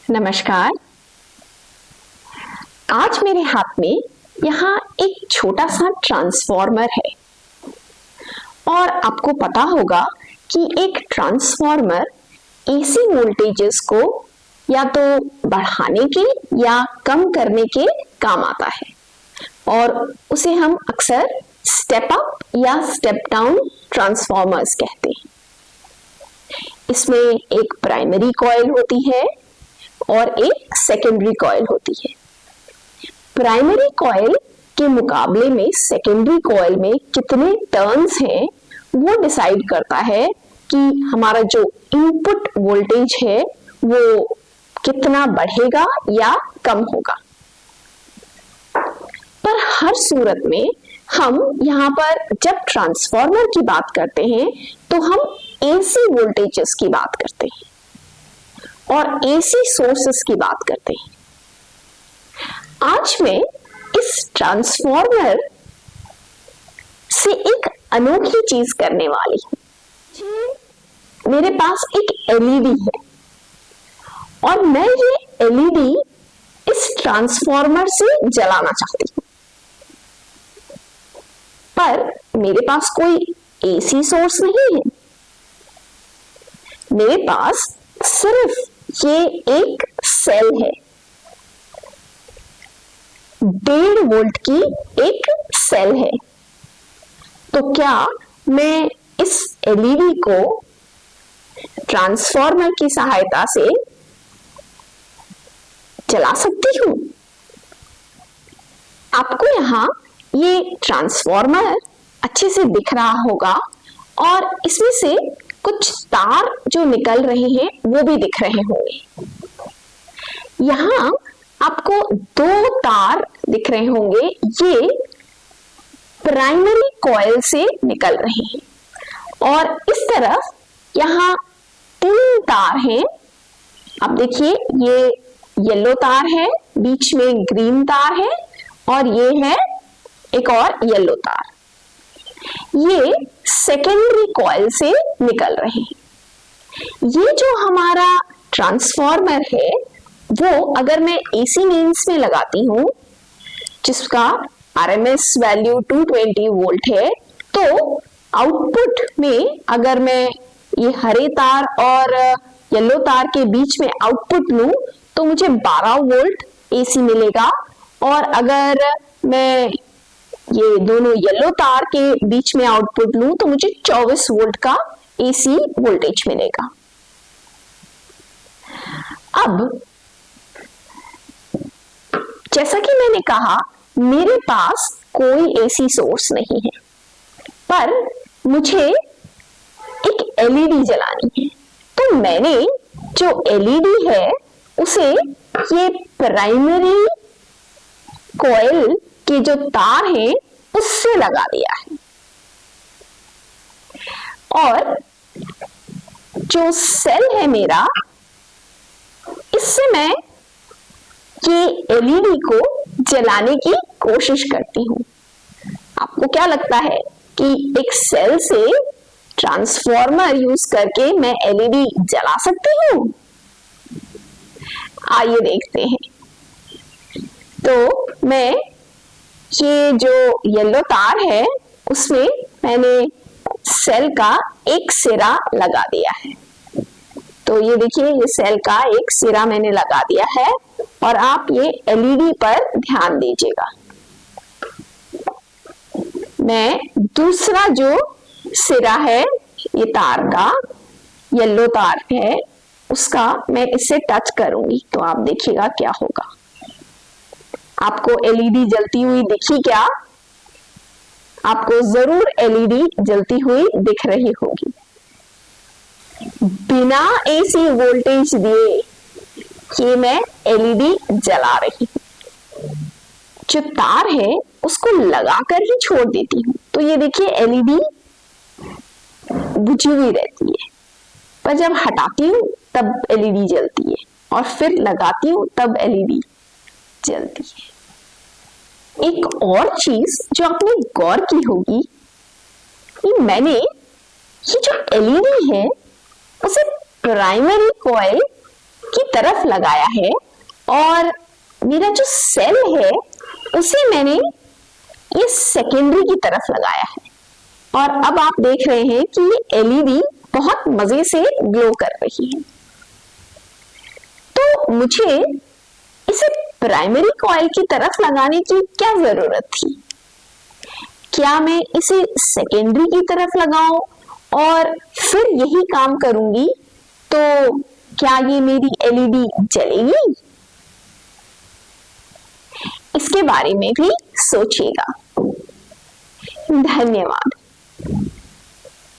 नमस्कार। आज मेरे हाथ में यहाँ एक छोटा सा ट्रांसफॉर्मर है और आपको पता होगा कि एक ट्रांसफॉर्मर एसी वोल्टेजेस को या तो बढ़ाने के या कम करने के काम आता है और उसे हम अक्सर स्टेप अप या स्टेप डाउन ट्रांसफॉर्मर्स कहते हैं। इसमें एक प्राइमरी कॉइल होती है और एक सेकेंडरी कॉइल होती है। प्राइमरी कॉइल के मुकाबले में सेकेंडरी कॉइल में कितने टर्न्स हैं वो डिसाइड करता है कि हमारा जो इनपुट वोल्टेज है वो कितना बढ़ेगा या कम होगा। पर हर सूरत में हम यहाँ पर जब ट्रांसफॉर्मर की बात करते हैं तो हम एसी वोल्टेजेस की बात करते हैं और एसी सोर्सेस की बात करते हैं। आज मैं इस ट्रांसफॉर्मर से एक अनोखी चीज करने वाली हूं। मेरे पास एक एलईडी है और मैं ये एलईडी इस ट्रांसफॉर्मर से जलाना चाहती हूं, पर मेरे पास कोई एसी सोर्स नहीं है। मेरे पास सिर्फ ये एक सेल है, 1.5 वोल्ट की एक सेल है। तो क्या मैं इस एलईडी को ट्रांसफॉर्मर की सहायता से जला सकती हूं? आपको यहां ये ट्रांसफॉर्मर अच्छे से दिख रहा होगा और इसमें से कुछ तार जो निकल रहे हैं वो भी दिख रहे होंगे। यहां आपको 2 तार दिख रहे होंगे, ये प्राइमरी कॉइल से निकल रहे हैं और इस तरफ यहां 3 तार हैं। अब देखिए, ये येलो तार है, बीच में ग्रीन तार है और ये है एक और येलो तार। ये सेकेंडरी कॉइल से निकल रहे हैं। ये जो हमारा ट्रांसफॉर्मर है वो अगर मैं एसी मेंस में लगाती हूं जिसका आरएमएस वैल्यू 220 वोल्ट है, तो आउटपुट में अगर मैं ये हरे तार और येलो तार के बीच में आउटपुट लूं तो मुझे 12 वोल्ट एसी मिलेगा और अगर मैं ये दोनों येलो तार के बीच में आउटपुट लूं तो मुझे 24 वोल्ट का एसी वोल्टेज मिलेगा। अब जैसा कि मैंने कहा, मेरे पास कोई एसी सोर्स नहीं है, पर मुझे एक एलईडी जलानी है। तो मैंने जो एलईडी है उसे ये प्राइमरी कॉइल के जो तार हैं उससे लगा दिया है और जो सेल है मेरा, इससे मैं ये एलईडी को जलाने की कोशिश करती हूं। आपको क्या लगता है कि एक सेल से ट्रांसफॉर्मर यूज करके मैं एलईडी जला सकती हूं? आइए देखते हैं। तो मैं ये जो येलो तार है उसमें मैंने सेल का एक सिरा लगा दिया है। तो ये देखिए, ये सेल का एक सिरा मैंने लगा दिया है और आप ये एलईडी पर ध्यान दीजिएगा। मैं दूसरा जो सिरा है ये तार का, येलो तार है, उसका मैं इससे टच करूंगी तो आप देखिएगा क्या होगा। आपको एलईडी जलती हुई दिखी क्या? आपको जरूर एलईडी जलती हुई दिख रही होगी। बिना एसी वोल्टेज दिए ये मैं एलईडी जला रही हूं। जो तार है उसको लगाकर ही छोड़ देती हूँ तो ये देखिए एलईडी बुझी हुई रहती है, पर जब हटाती हूँ तब एलईडी जलती है और फिर लगाती हूँ तब एलईडी जलती है। एक और चीज जो आपने गौर की होगी कि मैंने ये जो एलईडी है उसे प्राइमरी कॉइल की तरफ लगाया है और मेरा जो सेल है उसे मैंने ये सेकेंडरी की तरफ लगाया है। और अब आप देख रहे हैं कि ये एलईडी बहुत मजे से ग्लो कर रही है। तो मुझे इसे प्राइमरी कॉइल की तरफ लगाने की क्या जरूरत थी? क्या मैं इसे सेकेंडरी की तरफ लगाऊं और फिर यही काम करूंगी तो क्या ये मेरी एलईडी जलेगी? इसके बारे में भी सोचिएगा। धन्यवाद।